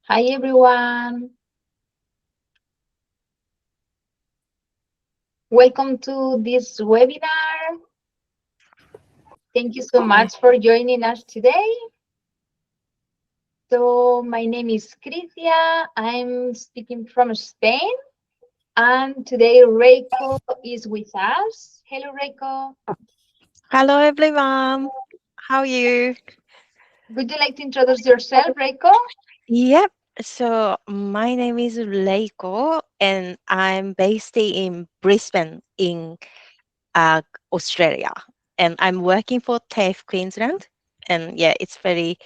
Hi everyone, welcome to this webinar. Thank you so Hi. much for joining us today. So my name is Crisia, I'm speaking from Spain, and today Reiko is with us. Hello Reiko, Hello, everyone. How are you? would you like to introduce yourself, Reiko? Yep. So my name is Leiko, and I'm based in Brisbane, in uh, Australia. And I'm working for TAFE Queensland. And yeah, it's very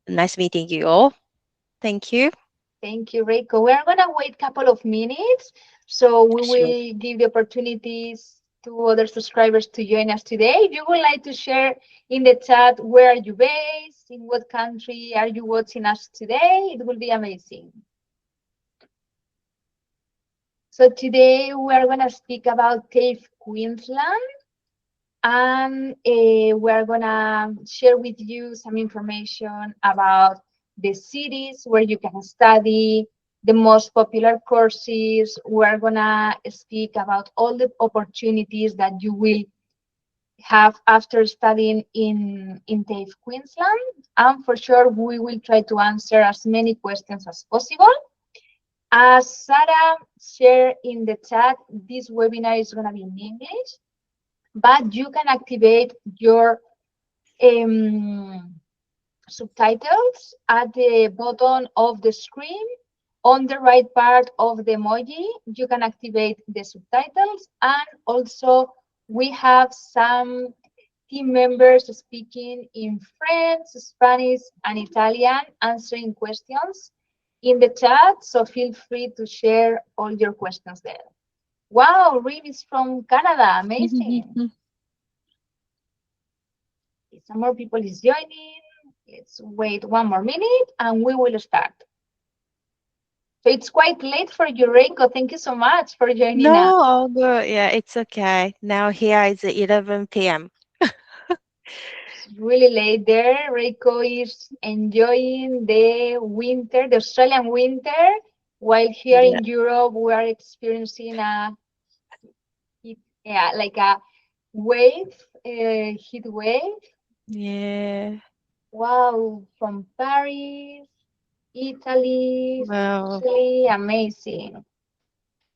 nice meeting you all. Thank you. Thank you, Reiko. We're gonna wait a couple of minutes, so we Sure. will give the opportunities to other subscribers to join us today. If you would like to share in the chat where are you based, in what country are you watching us today, it will be amazing. So today we are gonna speak about TAFE Queensland, and we're gonna share with you some information about the cities where you can study, the most popular courses. We're gonna speak about all the opportunities that you will have after studying in TAFE Queensland, and for sure we will try to answer as many questions as possible. As Sarah shared in the chat, this webinar is gonna be in English, but you can activate your um, subtitles at the bottom of the screen. On the right part of the emoji, you can activate the subtitles, and also we have some team members speaking in French, Spanish, and Italian, answering questions in the chat, so feel free to share all your questions there. Wow, Reem is from Canada, amazing. Some more people is joining. Let's wait one more minute and we will start. So it's quite late for you, Reiko. Thank you so much for joining No, us. all good. Yeah, it's okay. Now here is 11 p.m. It's really late there. Reiko is enjoying the winter, the Australian winter, while here Yeah. in Europe we are experiencing yeah, like a wave, heat wave. Yeah. Wow, from Paris, Italy, Well, Chile, amazing.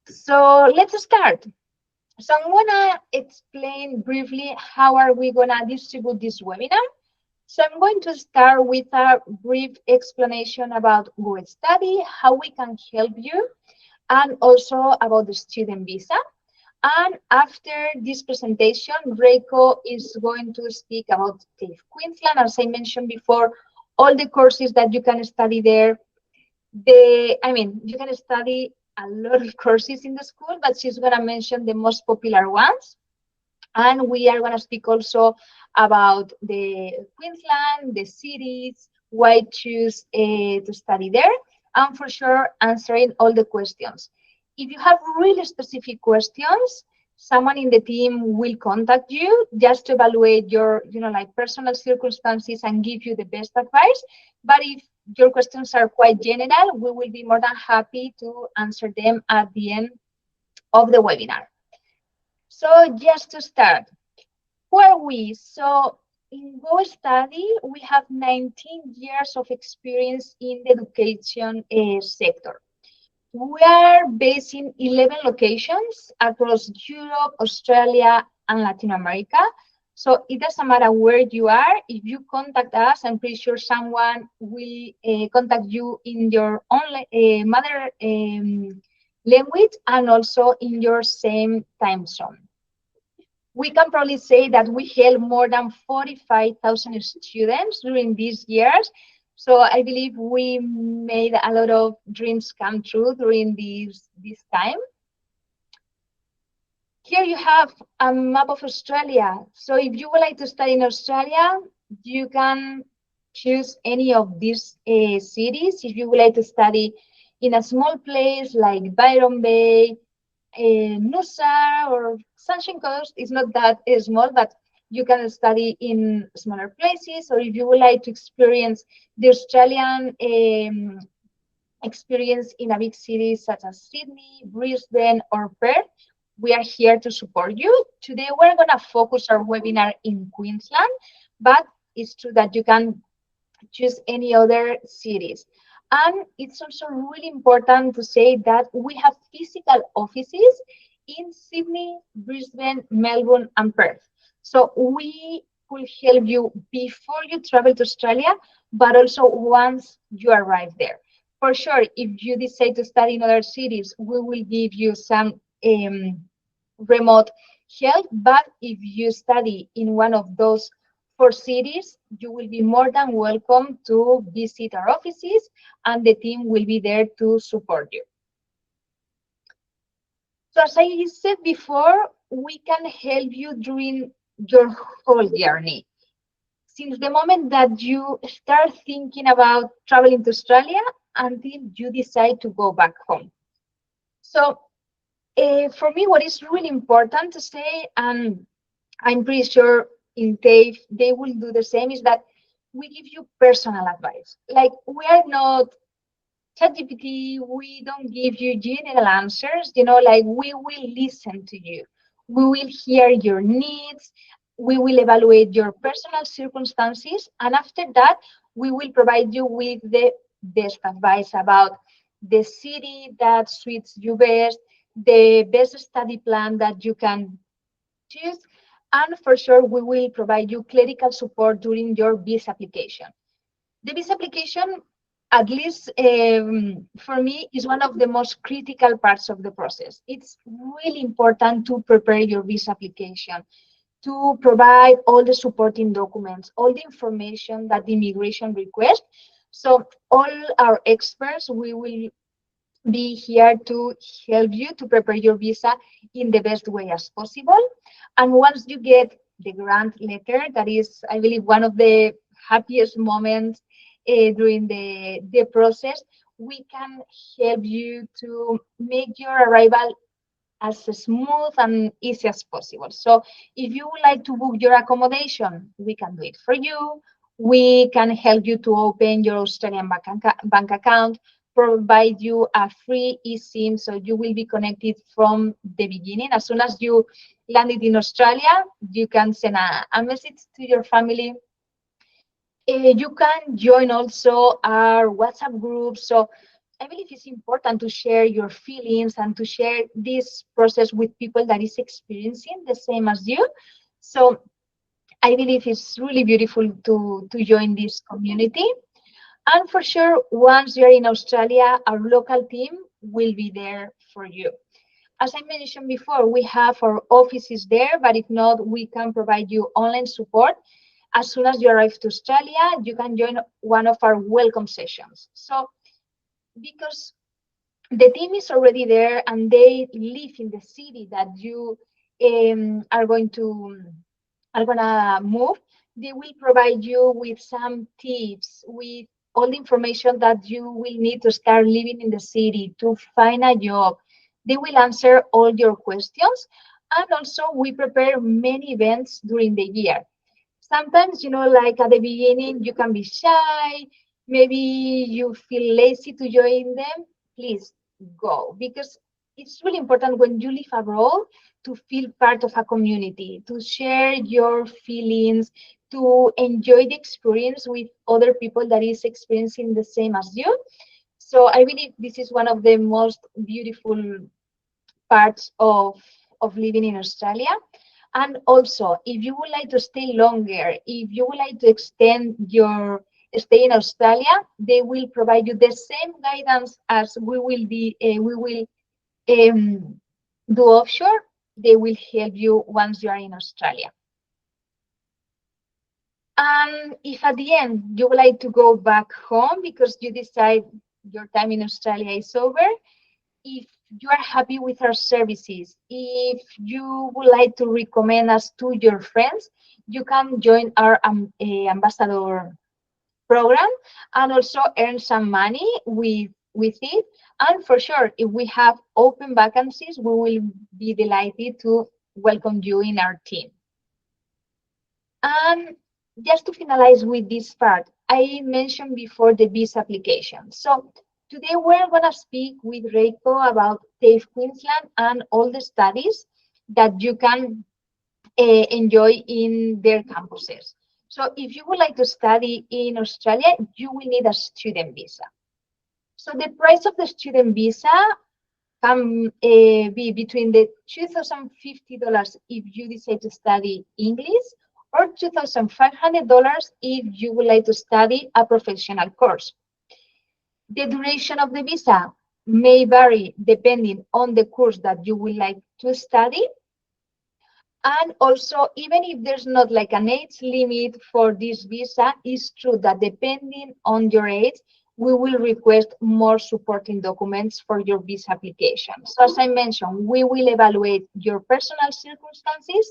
So let's start. So I'm gonna explain briefly how are we gonna distribute this webinar. So I'm going to start with a brief explanation about Go Study, how we can help you, and also about the student visa. And after this presentation, Reiko is going to speak about TAFE Queensland. As I mentioned before, all the courses that you can study there. You can study a lot of courses in the school, but she's going to mention the most popular ones. And we are going to speak also about the Queensland, the cities, why choose to study there, and for sure answering all the questions. If you have really specific questions, someone in the team will contact you just to evaluate your, like personal circumstances and give you the best advice. But if your questions are quite general, we will be more than happy to answer them at the end of the webinar. So just to start, who are we? So in Go Study, we have 19 years of experience in the education sector. We are based in 11 locations across Europe, Australia, and Latin America. So it doesn't matter where you are. If you contact us, I'm pretty sure someone will contact you in your own mother language and also in your same time zone. We can probably say that we helped more than 45,000 students during these years. So I believe we made a lot of dreams come true during this time. Here you have a map of Australia. So if you would like to study in Australia, you can choose any of these cities. If you would like to study in a small place like Byron Bay, Nusa or Sunshine Coast is not that small, but you can study in smaller places. Or if you would like to experience the Australian experience in a big city such as Sydney, Brisbane, or Perth, we are here to support you. Today, we're going to focus our webinar in Queensland, but it's true that you can choose any other cities. And it's also really important to say that we have physical offices in Sydney, Brisbane, Melbourne, and Perth. So we will help you before you travel to Australia, but also once you arrive there. For sure, if you decide to study in other cities, we will give you some remote help. But if you study in one of those four cities, you will be more than welcome to visit our offices, and the team will be there to support you. So as I said before, we can help you during your whole journey. Since the moment that you start thinking about traveling to Australia until you decide to go back home. So for me, what is really important to say, and I'm pretty sure in TAFE they will do the same, is that we give you personal advice. Like, we are not ChatGPT, we don't give you general answers, like, we will listen to you. We will hear your needs. We will evaluate your personal circumstances. And after that, we will provide you with the best advice about the city that suits you best, the best study plan that you can choose. And for sure, we will provide you clerical support during your visa application. The visa application, at least for me, is one of the most critical parts of the process. It's really important to prepare your visa application, to provide all the supporting documents, all the information that the immigration requests. So all our experts, we will be here to help you to prepare your visa in the best way as possible. And once you get the grant letter, that is, I believe, one of the happiest moments during the process, we can help you to make your arrival as smooth and easy as possible. So if you would like to book your accommodation, we can do it for you. We can help you to open your Australian bank account, provide you a free eSIM, so you will be connected from the beginning. As soon as you landed in Australia, you can send a message to your family. You can join also our WhatsApp group. So I believe it's important to share your feelings and to share this process with people that is experiencing the same as you. So I believe it's really beautiful to join this community. And for sure, once you're in Australia, our local team will be there for you. As I mentioned before, we have our offices there, but if not, we can provide you online support. As soon as you arrive to Australia, you can join one of our welcome sessions. So because the team is already there and they live in the city that you are gonna move, they will provide you with some tips, with all the information that you will need to start living in the city, to find a job. They will answer all your questions. And also, we prepare many events during the year. Sometimes, like at the beginning, you can be shy, maybe you feel lazy to join them. Please go, because it's really important when you live abroad to feel part of a community, to share your feelings, to enjoy the experience with other people that is experiencing the same as you. So I believe this is one of the most beautiful parts of living in Australia. And also, if you would like to stay longer, if you would like to extend your stay in Australia, they will provide you the same guidance as we will do offshore. They will help you once you are in Australia. And if at the end you would like to go back home because you decide your time in Australia is over, if you are happy with our services, if you would like to recommend us to your friends, you can join our ambassador program and also earn some money with it. And for sure, if we have open vacancies, we will be delighted to welcome you in our team. And just to finalize with this part, I mentioned before the visa application. So Today we're going to speak with Reiko about TAFE Queensland and all the studies that you can enjoy in their campuses. So if you would like to study in Australia, you will need a student visa. So the price of the student visa can be between the $2,050 if you decide to study English or $2,500 if you would like to study a professional course. The duration of the visa may vary depending on the course that you would like to study. And also, even if there's not like an age limit for this visa, it's true that depending on your age, we will request more supporting documents for your visa application. So as I mentioned, we will evaluate your personal circumstances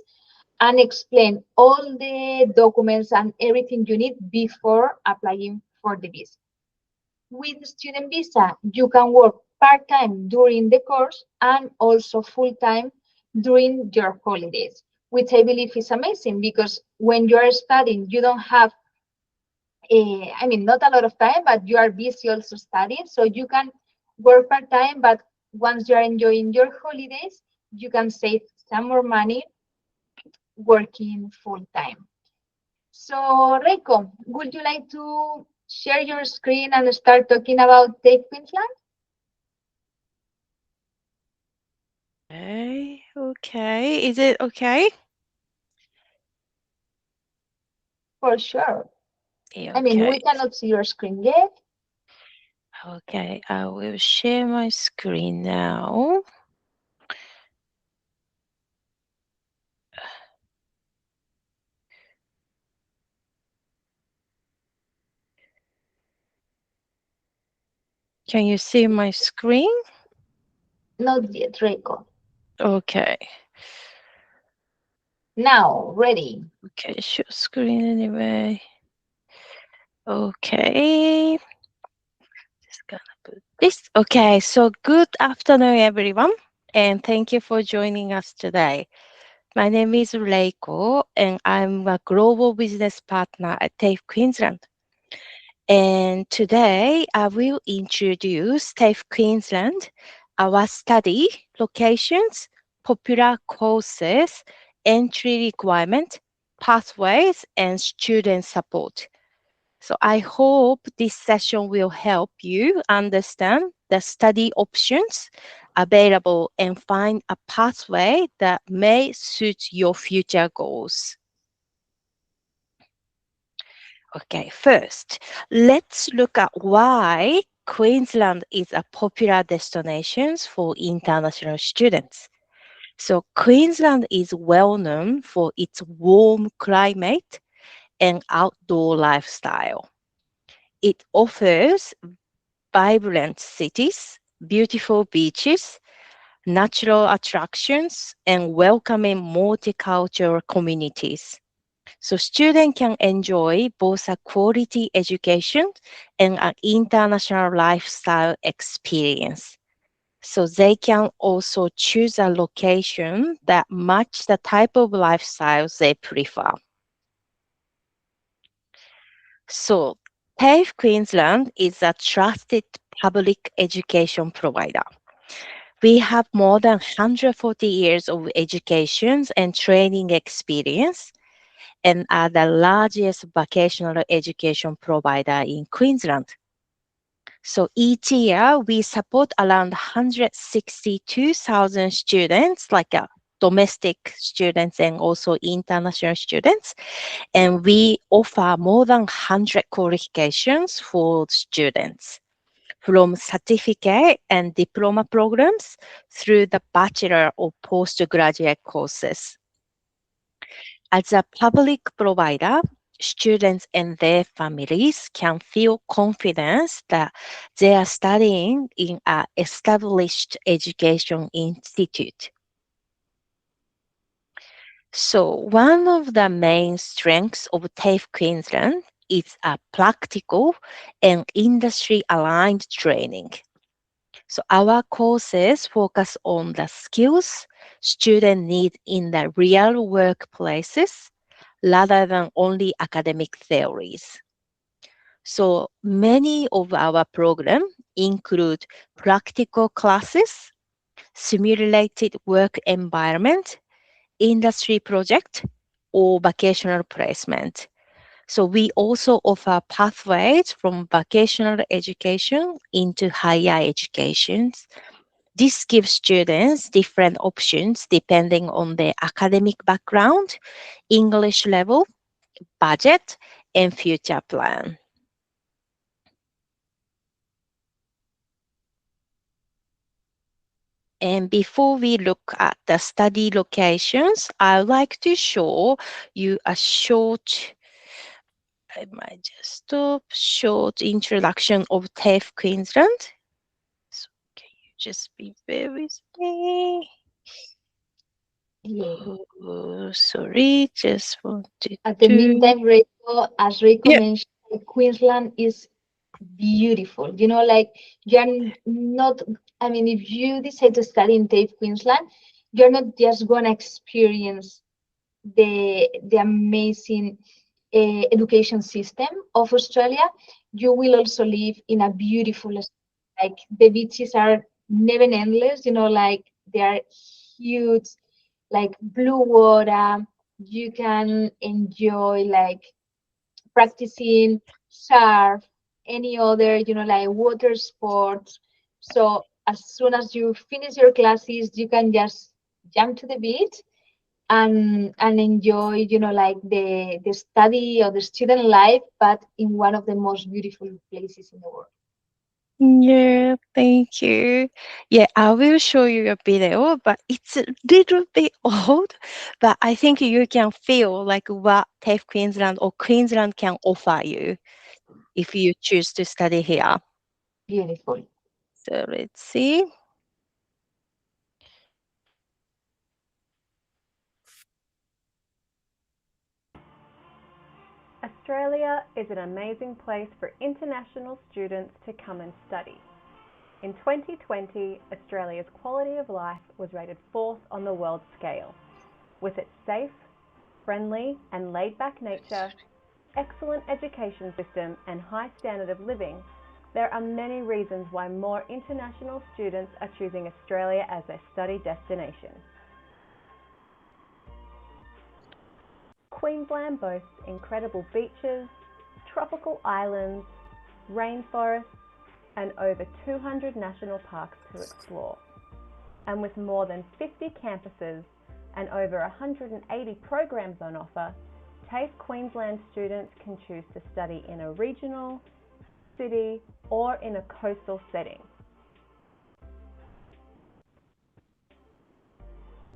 and explain all the documents and everything you need before applying for the visa. With student visa, you can work part-time during the course and also full-time during your holidays, which I believe is amazing because when you are studying, you don't have, not a lot of time, but you are busy also studying. So you can work part-time, but once you are enjoying your holidays, you can save some more money working full-time. So, Reiko, would you like to share your screen and start talking about TAFE Queensland? Okay. Okay. Is it okay? For sure. Yeah, I mean, okay. we cannot see your screen yet. Okay. I will share my screen now. Can you see my screen? Not yet, Reiko. Okay. Now, ready. Okay. Share screen anyway. Okay. Just gonna put this. Okay. So good afternoon, everyone, and thank you for joining us today. My name is Reiko, and I'm a global business partner at TAFE Queensland. And today I will introduce TAFE Queensland, our study locations, popular courses, entry requirement, pathways, and student support. So I hope this session will help you understand the study options available and find a pathway that may suit your future goals. Okay, first, let's look at why Queensland is a popular destination for international students. So Queensland is well known for its warm climate and outdoor lifestyle. It offers vibrant cities, beautiful beaches, natural attractions, and welcoming multicultural communities. So students can enjoy both a quality education and an international lifestyle experience. So they can also choose a location that match the type of lifestyle they prefer. So TAFE Queensland is a trusted public education provider. We have more than 140 years of education and training experience and are the largest vocational education provider in Queensland. So each year, we support around 162,000 students, like domestic students and also international students. And we offer more than 100 qualifications for students, from certificate and diploma programs through the bachelor or postgraduate courses. As a public provider, students and their families can feel confidence that they are studying in an established education institute. So one of the main strengths of TAFE Queensland is a practical and industry-aligned training. So our courses focus on the skills students need in the real workplaces rather than only academic theories. So many of our programs include practical classes, simulated work environment, industry project, or vocational placement. So we also offer pathways from vocational education into higher education. This gives students different options depending on their academic background, English level, budget, and future plan. And before we look at the study locations, I'd like to show you a short, I might just stop, short introduction of TAFE Queensland. So can you just be bear with me? Yeah. Oh, sorry, just wanted At the to. meantime, Reiko, as Reiko Yeah. mentioned, Queensland is beautiful. Like you're not, I mean, if you decide to study in TAFE Queensland, you're not just gonna experience the amazing education system of Australia. You will also live in a beautiful, like the beaches are never endless. Like they are huge, like blue water. You can enjoy like practicing surf, any other, like water sports. So as soon as you finish your classes, you can just jump to the beach and enjoy, like the study or the student life, but in one of the most beautiful places in the world. Yeah, thank you. Yeah, I will show you a video, but it's a little bit old, but I think you can feel like what TAFE Queensland or Queensland can offer you if you choose to study here. Beautiful. So let's see. Australia is an amazing place for international students to come and study. In 2020, Australia's quality of life was rated 4th on the world scale. With its safe, friendly and laid-back nature, excellent education system and high standard of living, there are many reasons why more international students are choosing Australia as their study destination. Queensland boasts incredible beaches, tropical islands, rainforests, and over 200 national parks to explore. And with more than 50 campuses and over 180 programs on offer, TAFE Queensland students can choose to study in a regional, city, or in a coastal setting.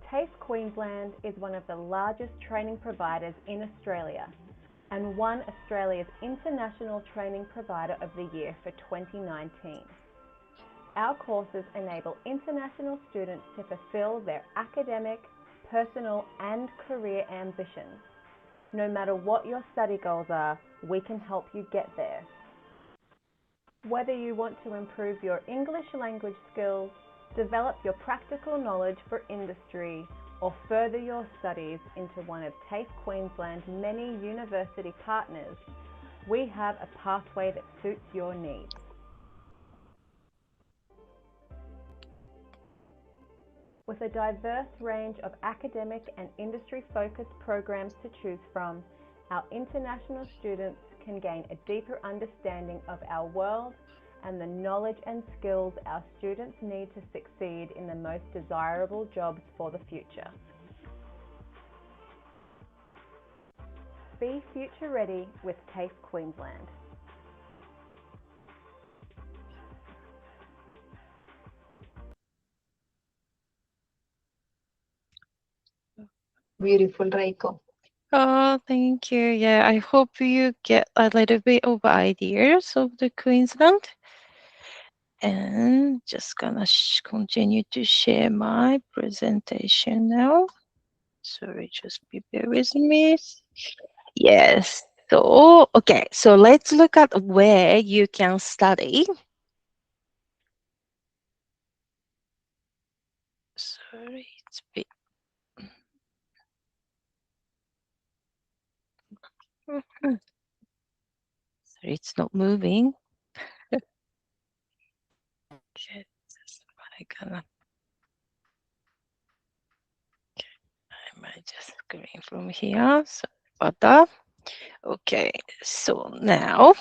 TAFE Queensland is one of the largest training providers in Australia and won Australia's International Training Provider of the Year for 2019. Our courses enable international students to fulfill their academic, personal and career ambitions. No matter what your study goals are, we can help you get there. Whether you want to improve your English language skills, develop your practical knowledge for industry, or further your studies into one of TAFE Queensland's many university partners, we have a pathway that suits your needs. With a diverse range of academic and industry-focused programs to choose from, our international students can gain a deeper understanding of our world and the knowledge and skills our students need to succeed in the most desirable jobs for the future. Be future ready with TAFE Queensland. Beautiful, Reiko. Oh, thank you. Yeah, I hope you get a little bit of ideas of the Queensland. And just gonna continue to share my presentation now. Sorry, just be bear with me. Yes. So, okay, so let's look at where you can study. Sorry, it's bit. Sorry, It's not moving. Okay, just I gonna I might just screen from here. So about that. Okay, so now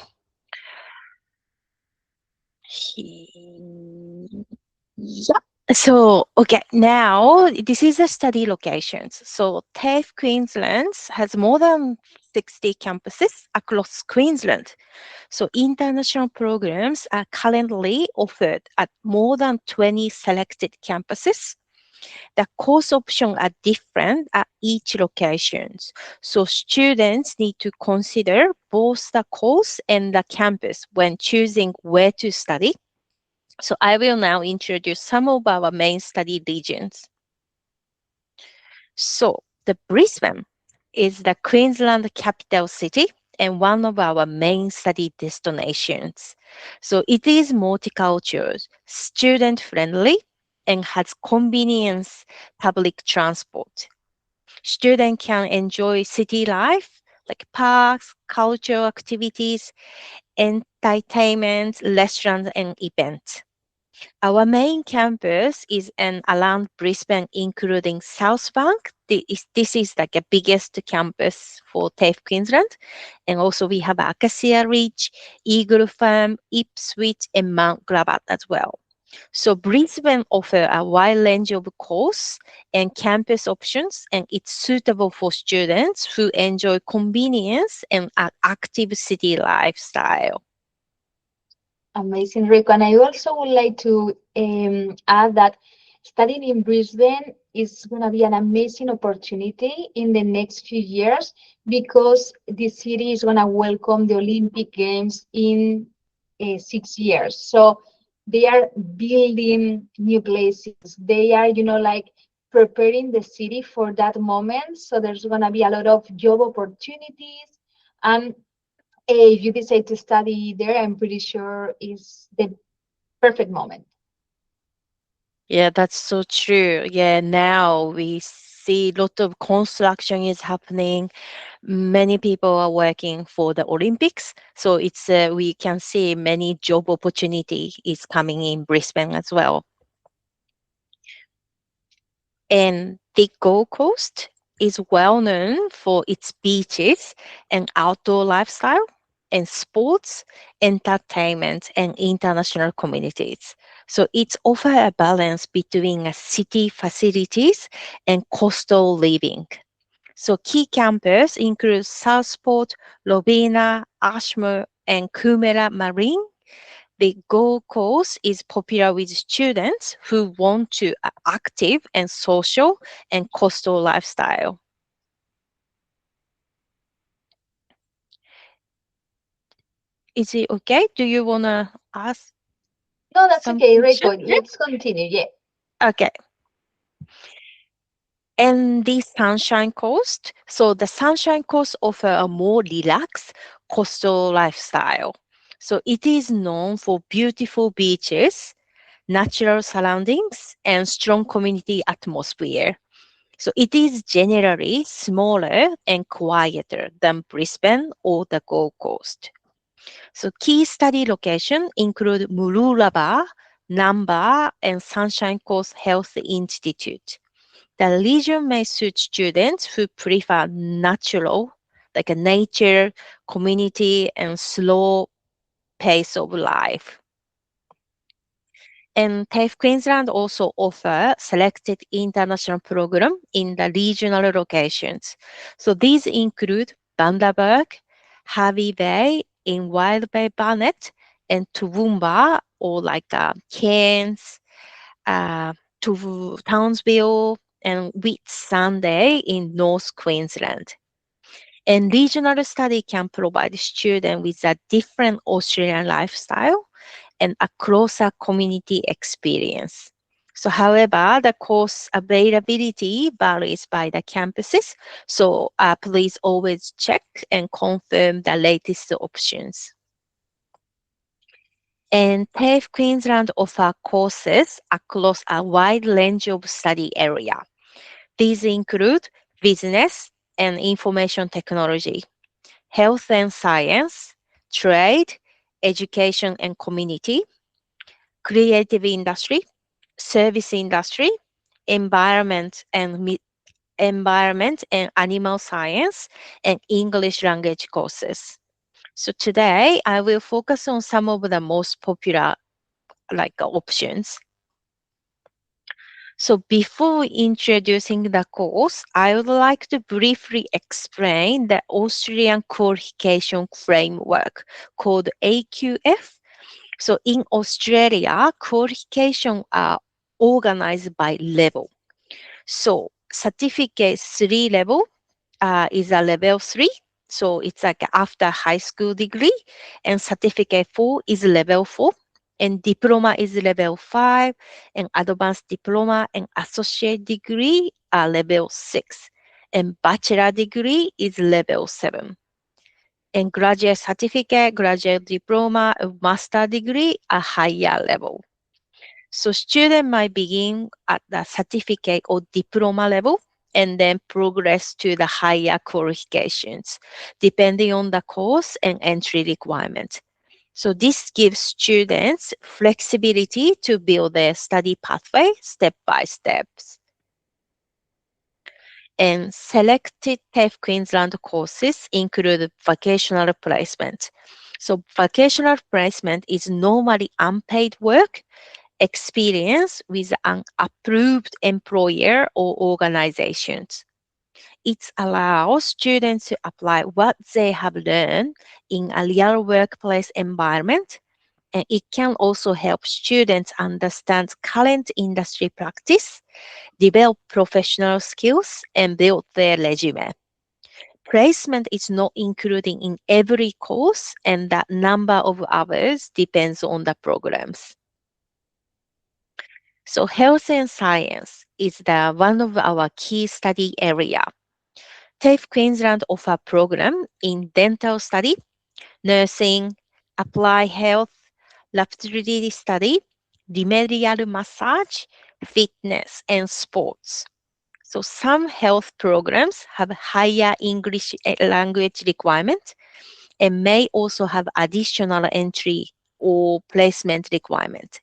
yeah. So okay, now this is the study locations. So TAFE Queensland has more than 60 campuses across Queensland. So international programs are currently offered at more than 20 selected campuses. The course options are different at each location. So students need to consider both the course and the campus when choosing where to study. So I will now introduce some of our main study regions. So the Brisbane is the Queensland capital city and one of our main study destinations. So it is multicultural, student friendly, and has convenience public transport. Students can enjoy city life like parks, cultural activities, entertainment, restaurants, and events. Our main campus is in around Brisbane, including South Bank. This is like the biggest campus for TAFE Queensland. And also we have Acacia Ridge, Eagle Farm, Ipswich, and Mount Gravatt as well. So Brisbane offers a wide range of course and campus options, and it's suitable for students who enjoy convenience and an active city lifestyle. Amazing, Rico. And I also would like to add that studying in Brisbane is going to be an amazing opportunity in the next few years because the city is going to welcome the Olympic Games in 6 years. So they are building new places. They are, like preparing the city for that moment. So there's going to be a lot of job opportunities. And if you decide to study there, I'm pretty sure is the perfect moment. Yeah, that's so true. Yeah, now we see a lot of construction is happening. Many people are working for the Olympics, so it's we can see many job opportunity is coming in Brisbane as well. And the Gold Coast is well known for its beaches and outdoor lifestyle and sports, entertainment, and international communities. So it's offer a balance between city facilities and coastal living. So key campus include Southport, Robina, Ashmore, and Kumera Marine. The Gold Coast is popular with students who want to active and social and coastal lifestyle. Is it okay? Do you wanna ask No, that's some okay, question? Rico. Let's continue. Yeah. Okay. And the Sunshine Coast. So the Sunshine Coast offer a more relaxed coastal lifestyle. So it is known for beautiful beaches, natural surroundings, and strong community atmosphere. So it is generally smaller and quieter than Brisbane or the Gold Coast. So key study locations include Mooloolaba, Namba, and Sunshine Coast Health Institute. The region may suit students who prefer natural, like a nature, community, and slow pace of life. And TAFE Queensland also offer selected international program in the regional locations. So these include Bundaberg, Hervey Bay in Wild Bay Barnet, and Toowoomba or like Cairns, uh, Townsville, and Whitsunday in North Queensland. And regional study can provide students with a different Australian lifestyle and a closer community experience. So, however, the course availability varies by the campuses. So, please always check and confirm the latest options. And TAFE Queensland offer courses across a wide range of study area. These include business and information technology, health and science, trade, education and community, creative industry, service industry, environment and animal science, and English language courses. So today I will focus on some of the most popular options. So before introducing the course, I would like to briefly explain the Australian qualification framework called AQF. So in Australia, qualifications are organized by level. So certificate 3 level is a level 3. So it's like after high school degree, and certificate 4 is level 4, and diploma is level 5, and advanced diploma and associate degree are level 6, and bachelor degree is level 7. And graduate certificate, graduate diploma, and master degree are higher level. So student might begin at the certificate or diploma level and then progress to the higher qualifications, depending on the course and entry requirement. So this gives students flexibility to build their study pathway step by step. And selected TAFE Queensland courses include vocational placement. So vocational placement is normally unpaid work experience with an approved employer or organizations. It allows students to apply what they have learned in a real workplace environment, and it can also help students understand current industry practice, develop professional skills, and build their resume. Placement is not included in every course, and the number of hours depends on the programs. So health and science is one of our key study area. TAFE Queensland offer program in dental study, nursing, applied health, laboratory study, remedial massage, fitness, and sports. So some health programs have higher English language requirements and may also have additional entry or placement requirement.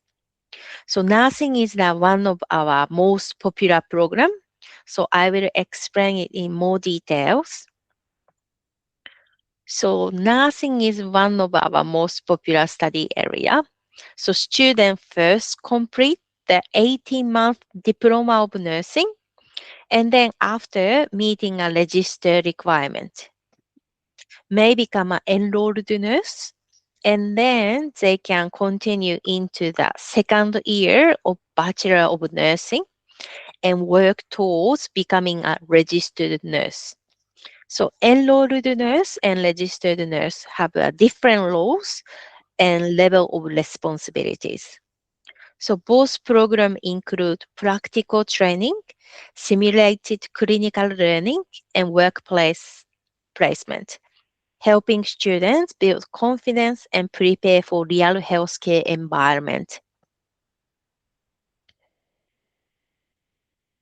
So nursing is one of our most popular program. So I will explain it in more details. So nursing is one of our most popular study area. So students first complete the 18-month diploma of nursing, and then after meeting a registered requirement, may become an enrolled nurse, and then they can continue into the second year of Bachelor of Nursing and work towards becoming a registered nurse. So enrolled nurse and registered nurse have different roles and level of responsibilities. So both programs include practical training, simulated clinical learning, and workplace placement, helping students build confidence and prepare for real healthcare environment.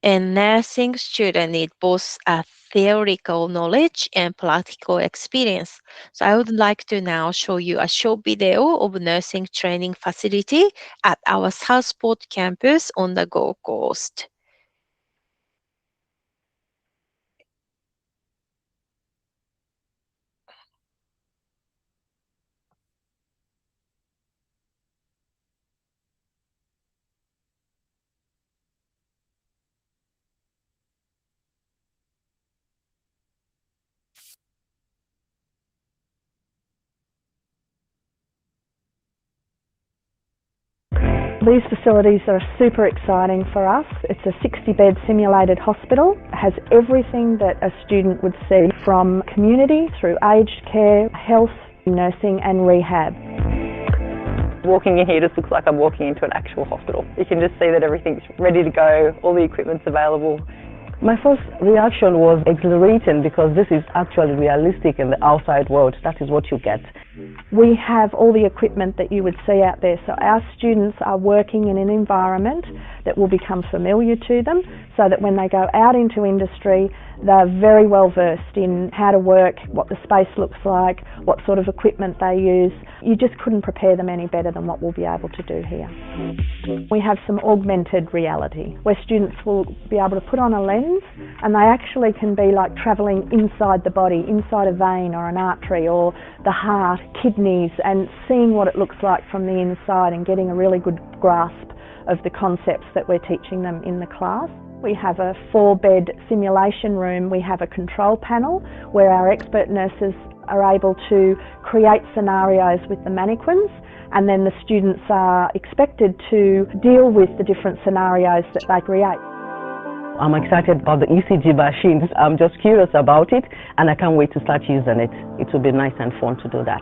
And nursing students need both a theoretical knowledge and practical experience. So I would like to now show you a short video of nursing training facility at our Southport campus on the Gold Coast. These facilities are super exciting for us. It's a 60-bed simulated hospital. It has everything that a student would see, from community through aged care, health, nursing and rehab. Walking in here just looks like I'm walking into an actual hospital. You can just see that everything's ready to go, all the equipment's available. My first reaction was exhilarating because this is actually realistic in the outside world. That is what you get. We have all the equipment that you would see out there, so our students are working in an environment that will become familiar to them, so that when they go out into industry, they're very well versed in how to work, what the space looks like, what sort of equipment they use. You just couldn't prepare them any better than what we'll be able to do here. We have some augmented reality where students will be able to put on a lens and they actually can be like travelling inside the body, inside a vein or an artery or the heart, kidneys, and seeing what it looks like from the inside and getting a really good grasp of the concepts that we're teaching them in the class. We have a 4-bed simulation room. We have a control panel where our expert nurses are able to create scenarios with the mannequins, and then the students are expected to deal with the different scenarios that they create. I'm excited about the ECG machines. I'm just curious about it, and I can't wait to start using it. It will be nice and fun to do that.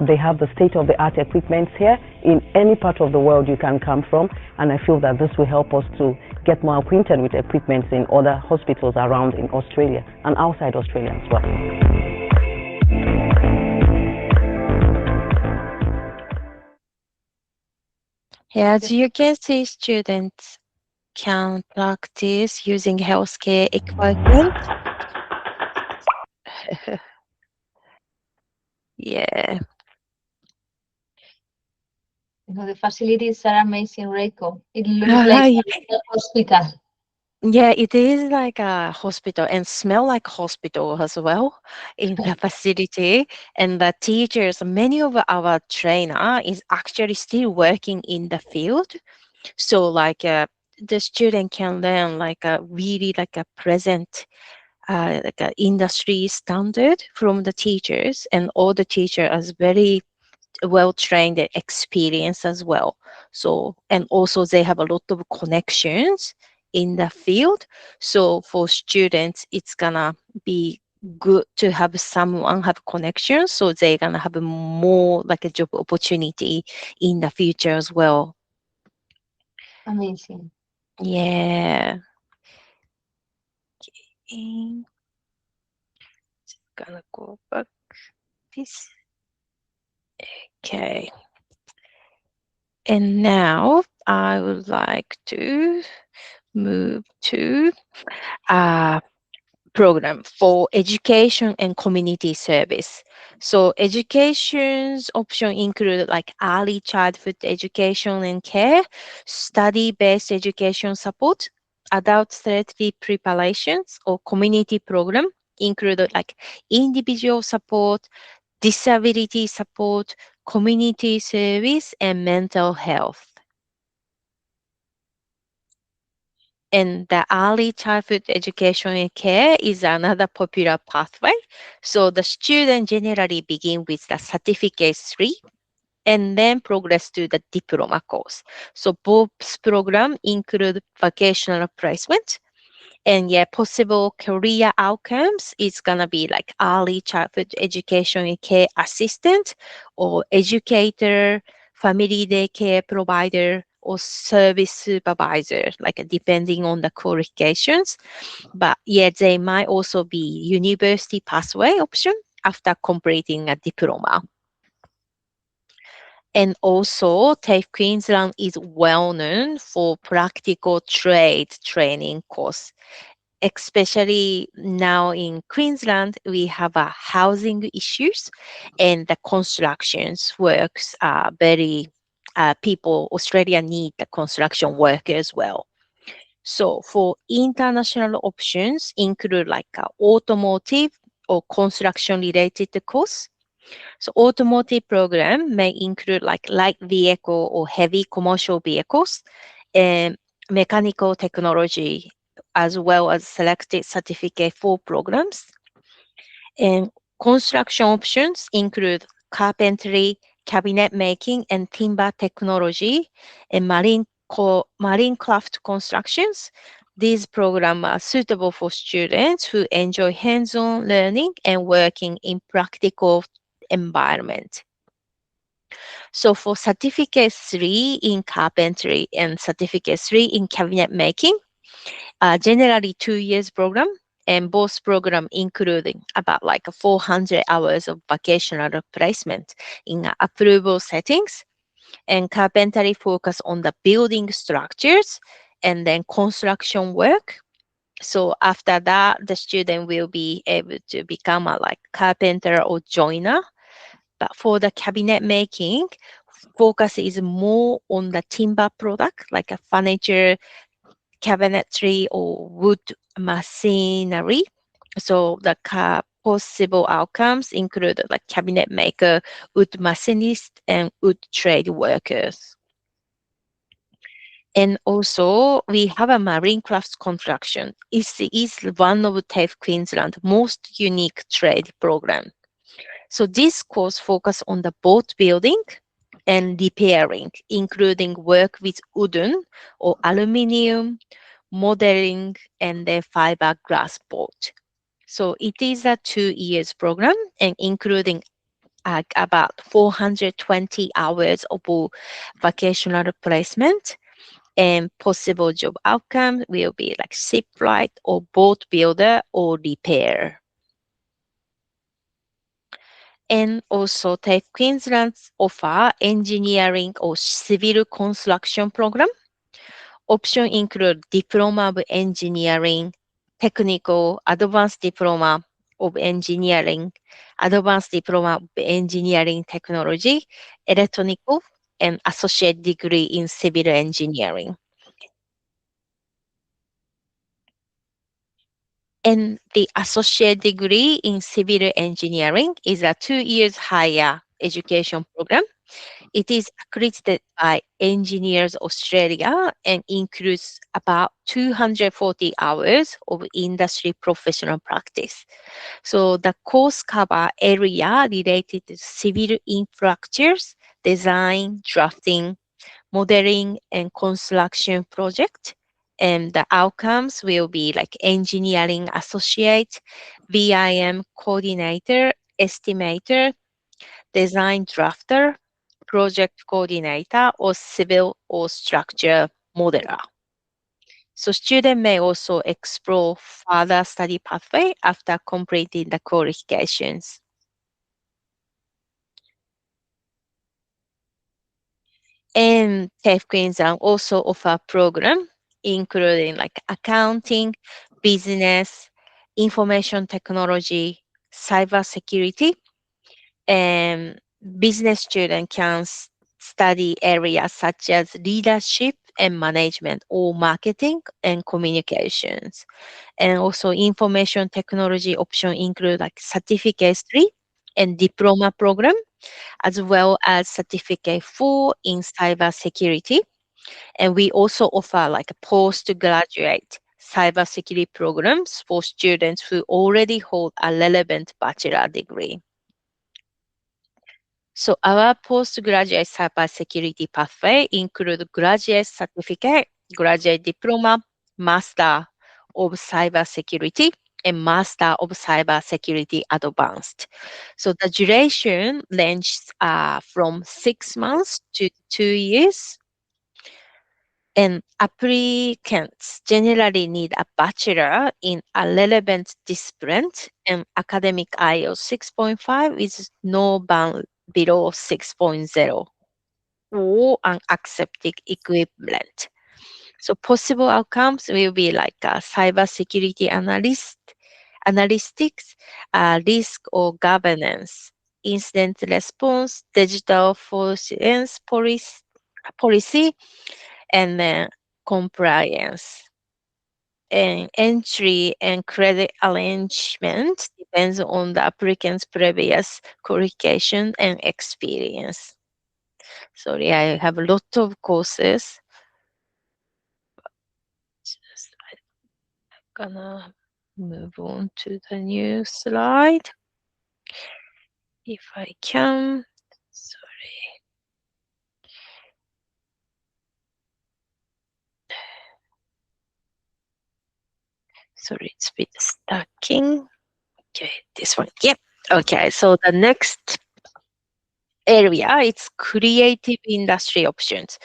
They have the state-of-the-art equipment here in any part of the world you can come from, and I feel that this will help us to get more acquainted with equipment in other hospitals around in Australia and outside Australia as well. Yeah, as you can see, students can practice using healthcare equipment. Yeah. The facilities are amazing, Reiko. It looks like a hospital. Yeah, it is like a hospital and smell like hospital as well in the facility. And the teachers, many of our trainer is actually still working in the field. So like the student can learn like a really like a present like a industry standard from the teachers, and all the teachers are very well trained and experienced as well. So, and also they have a lot of connections in the field. So for students, it's gonna be good to have someone have connections, so they're gonna have more like a job opportunity in the future as well. Amazing. Yeah. Okay. Just gonna go back this. Okay. And now I would like to move to a program for education and community service. So education's option include like early childhood education and care, study-based education support, adult therapy preparations, or community program include like individual support, disability support, community service, and mental health. And the early childhood education and care is another popular pathway. So the student generally begin with the certificate 3 and then progress to the diploma course. So both programs include vocational placement. And yeah, possible career outcomes is gonna be like early childhood education and care assistant, or educator, family daycare provider, or service supervisor, like depending on the qualifications. But yeah, they might also be university pathway option after completing a diploma. And also, TAFE Queensland is well known for practical trade training course. Especially now in Queensland, we have housing issues, and the constructions works are very people. Australia need the construction work as well. So for international options include like automotive or construction related course. So automotive program may include like light vehicle or heavy commercial vehicles and mechanical technology, as well as selected certificate for programs. And construction options include carpentry, cabinet making, and timber technology, and marine craft constructions. These programs are suitable for students who enjoy hands-on learning and working in practical environment. So for certificate 3 in carpentry and certificate 3 in cabinet making, generally 2 years program, and both program including about like 400 hours of vocational placement in approval settings. And carpentry focus on the building structures and then construction work. So after that, the student will be able to become a like carpenter or joiner. But for the cabinet making, focus is more on the timber product, like a furniture, cabinetry, or wood machinery. So the possible outcomes include like cabinet maker, wood machinist, and wood trade workers. And also, we have a marine crafts construction. It is one of TAFE Queensland's most unique trade program. So this course focus on the boat building and repairing, including work with wooden or aluminium, modeling, and the fiberglass boat. So it is a 2 years program and including about 420 hours of vocational placement, and possible job outcome will be like shipwright or boat builder or repair. And also TAFE Queensland's offer engineering or civil construction program. Options include Diploma of Engineering, Technical, Advanced Diploma of Engineering, Advanced Diploma of Engineering Technology, Electrical, and Associate Degree in Civil Engineering. And the associate degree in civil engineering is a 2 years higher education program. It is accredited by Engineers Australia and includes about 240 hours of industry professional practice. So the course cover area related to civil infrastructures, design, drafting, modeling, and construction project. And the outcomes will be like engineering associate, BIM coordinator, estimator, design drafter, project coordinator, or civil or structure modeler. So student may also explore further study pathway after completing the qualifications. And TAFE Queensland also offer program including like accounting, business, information technology, cybersecurity, and business student can study areas such as leadership and management or marketing and communications. And also information technology option include like certificate 3 and diploma program, as well as certificate 4 in cybersecurity. And we also offer like a postgraduate cybersecurity programs for students who already hold a relevant bachelor degree. So our postgraduate cybersecurity pathway include graduate certificate, graduate diploma, master of cybersecurity, and master of cybersecurity advanced. So the duration ranges from 6 months to 2 years. And applicants generally need a bachelor in a relevant discipline and academic IELTS 6.5 with no band below 6.0 or an accepted equivalent. So possible outcomes will be like a cybersecurity analytics, risk or governance, incident response, digital forensics policy, and then compliance. And entry and credit arrangement depends on the applicant's previous qualification and experience. Sorry, I have a lot of courses. I'm gonna move on to the new slide if I can. Sorry. Sorry, it's a bit stacking. Okay, this one. Yep. Okay, so the next area it's creative industry options.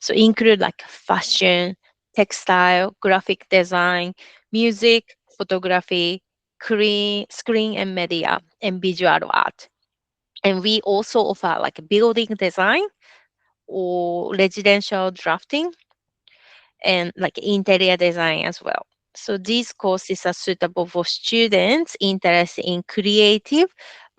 So include like fashion, textile, graphic design, music, photography, screen and media, and visual art. And we also offer like building design or residential drafting, and like interior design as well. So these courses are suitable for students interested in creative,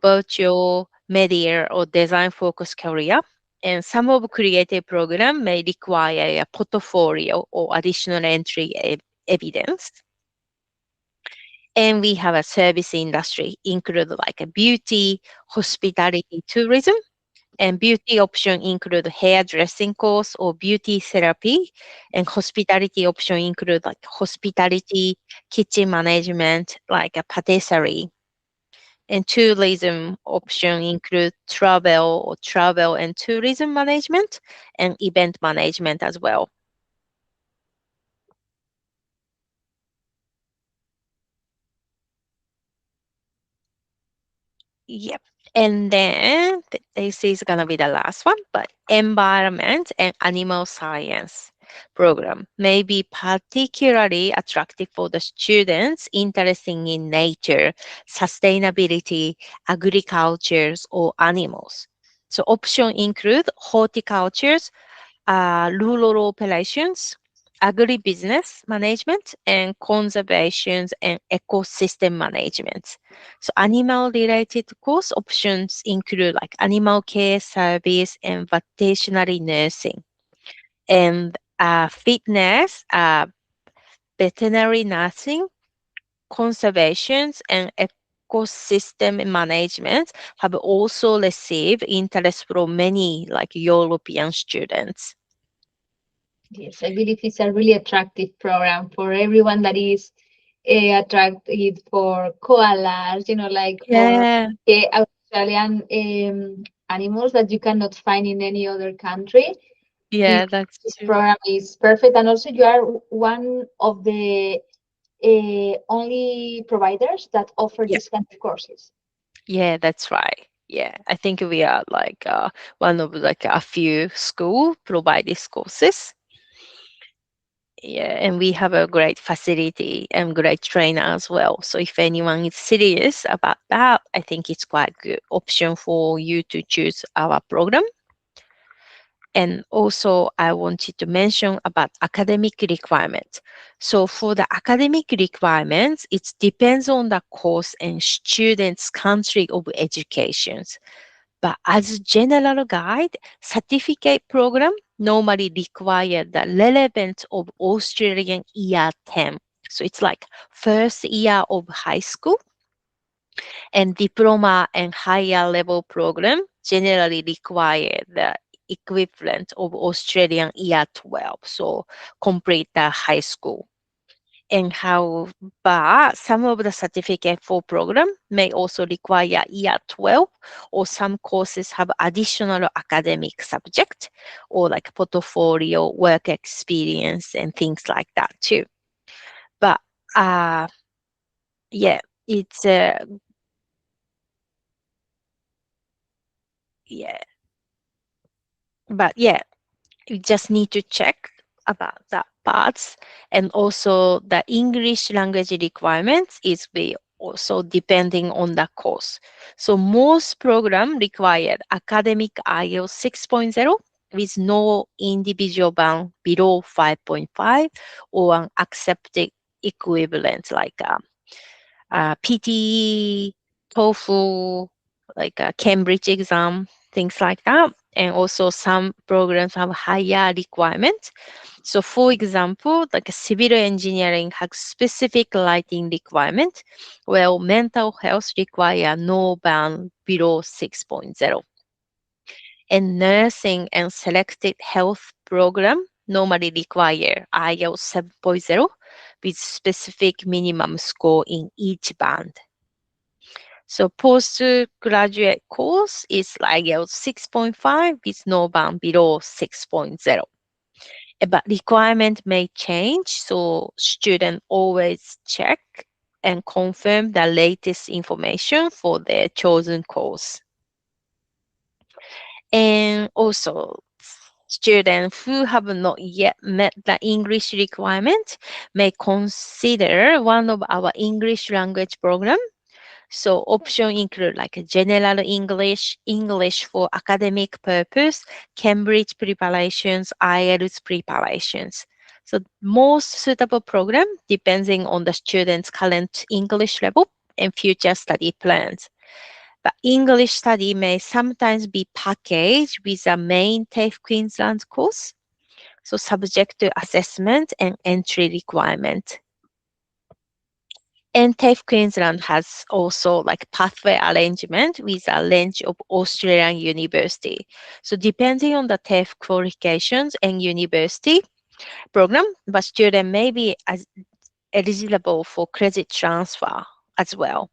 virtual, media, or design-focused career. And some of creative program may require a portfolio or additional entry evidence. And we have a service industry, include like a beauty, hospitality, tourism, and beauty option include hairdressing course or beauty therapy. And hospitality option include like hospitality, kitchen management, like a patisserie. And tourism option include travel or travel and tourism management and event management as well. Yep. And then this is gonna be the last one, but environment and animal science program may be particularly attractive for the students interested in nature, sustainability, agricultures, or animals. So options include horticultures, rural operations, agribusiness management, and conservation and ecosystem management. So animal-related course options include like animal care service and veterinary nursing, and fitness, veterinary nursing, conservation, and ecosystem management have also received interest from many like European students. Yes, I believe it's a really attractive program for everyone that is attracted for koalas, like, or Yeah, Australian animals that you cannot find in any other country. This, yeah, that's this true. program is perfect, and also you are one of the only providers that offer Yeah, these kind of courses. yeah, that's right. Yeah, I think we are like one of like a few school provide these courses. Yeah, and we have a great facility and great trainer as well. So if anyone is serious about that, I think it's quite good option for you to choose our program. And also, I wanted to mention about academic requirements. So for the academic requirements, it depends on the course and student's country of education. But as a general guide, certificate program normally require the relevance of Australian year 10. So it's like first year of high school, and diploma and higher level program generally require the equivalent of Australian year 12. So complete the high school. And how, but some of the certificate for program may also require year 12, or some courses have additional academic subject or like portfolio, work experience, and things like that too. But uh, yeah, it's yeah, but yeah, you just need to check about that parts. And also the English language requirements is be also depending on the course. So most program require academic IELTS 6.0 with no individual band below 5.5 or an accepted equivalent like PTE, TOEFL, like a Cambridge exam, things like that. And also some programs have higher requirements. So for example, like civil engineering has specific writing requirement, while mental health require no band below 6.0. And nursing and selected health program normally require IELTS 7.0 with specific minimum score in each band. So postgraduate course is IELTS 6.5 with no band below 6.0. But requirement may change, so student always check and confirm the latest information for their chosen course. And also, students who have not yet met the English requirement may consider one of our English language program. So options include like general English, English for academic purpose, Cambridge preparations, IELTS preparations. So most suitable program depending on the student's current English level and future study plans. But English study may sometimes be packaged with a main TAFE Queensland course, so subject to assessment and entry requirement. And TAFE Queensland has also like pathway arrangement with a range of Australian university. So depending on the TAFE qualifications and university program, the student may be eligible for credit transfer as well.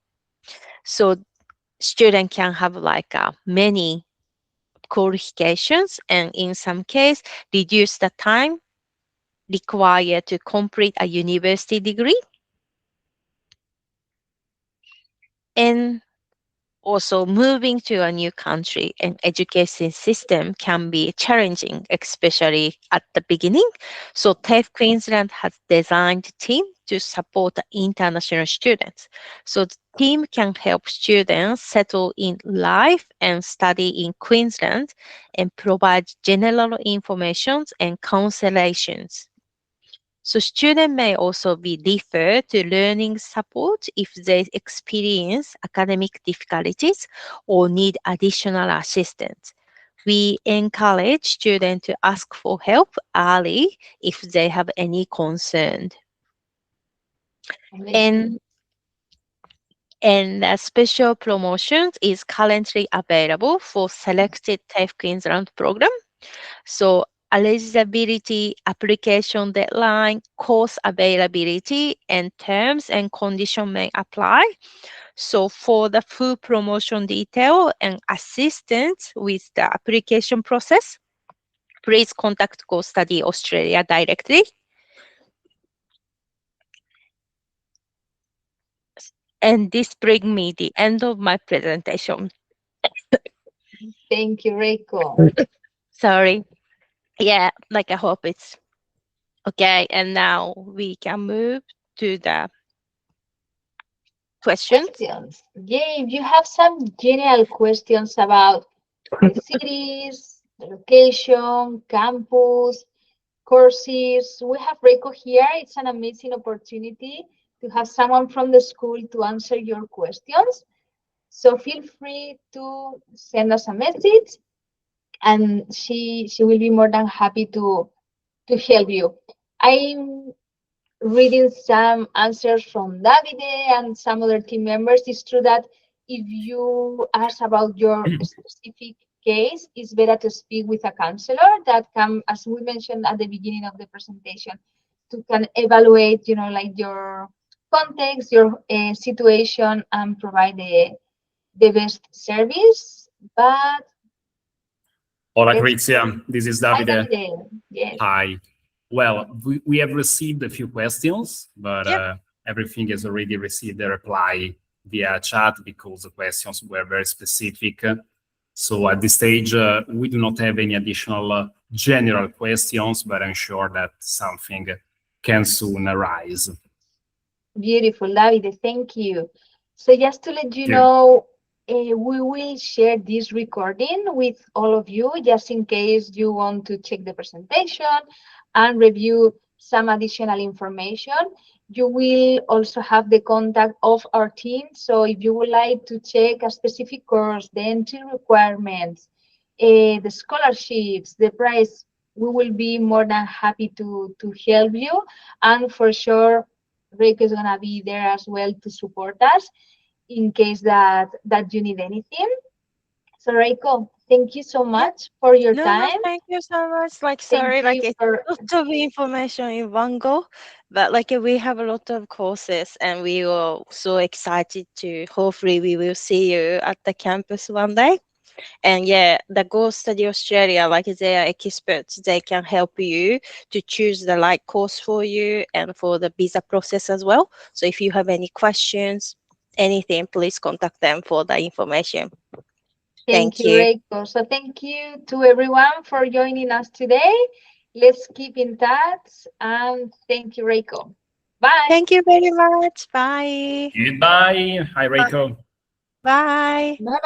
So student can have like many qualifications and in some case reduce the time required to complete a university degree. And also moving to a new country and education system can be challenging, especially at the beginning. So TAFE Queensland has designed a team to support the international students. So the team can help students settle in life and study in Queensland and provide general information and consolations. So students may also be referred to learning support if they experience academic difficulties or need additional assistance. We encourage students to ask for help early if they have any concern. Amazing. And special promotions is currently available for selected TAFE Queensland program. So eligibility, application deadline, course availability, and terms and conditions may apply. So for the full promotion detail and assistance with the application process, please contact Go Study Australia directly. And this brings me the end of my presentation. Thank you, Reiko. Sorry. Yeah, like I hope it's okay. And now we can move to the questions. Questions. Yeah, if you have some general questions about the cities, the location, campus, courses, we have Reiko here. It's an amazing opportunity to have someone from the school to answer your questions. So feel free to send us a message and she will be more than happy to help you. I'm reading some answers from Davide and some other team members. It's true that if you ask about your specific case, it's better to speak with a counselor that can, as we mentioned at the beginning of the presentation, to can evaluate, like your context, your situation, and provide the best service. But Hola, let's Crizia. This is hi, Davide. Davide. Yes. Hi. Well, we have received a few questions, but Yep. everything has already received a reply via chat because the questions were very specific. So at this stage, we do not have any additional general questions, but I'm sure that something can soon arise. Beautiful, Davide. Thank you. So just to let you Yeah. know, we will share this recording with all of you, just in case you want to check the presentation and review some additional information. You will also have the contact of our team. So if you would like to check a specific course, the entry requirements, the scholarships, the price, we will be more than happy to help you. And for sure, Reiko is gonna be there as well to support us in case that you need anything. So Reiko, thank you so much for your No, time. thank you so much. Like, Thank sorry, like you it's for a lot of information in one go, but like we have a lot of courses and we were so excited to hopefully we will see you at the campus one day. And yeah, the Go Study Australia, like they are experts, they can help you to choose the right course for you and for the visa process as well. So if you have any questions, anything, please contact them for the information. thank Thank you, you. Reiko. So thank you to everyone for joining us today. Let's keep in touch and thank you, Reiko. Bye. Thank you very much. Bye. Goodbye. Hi, Reiko. Bye. Bye.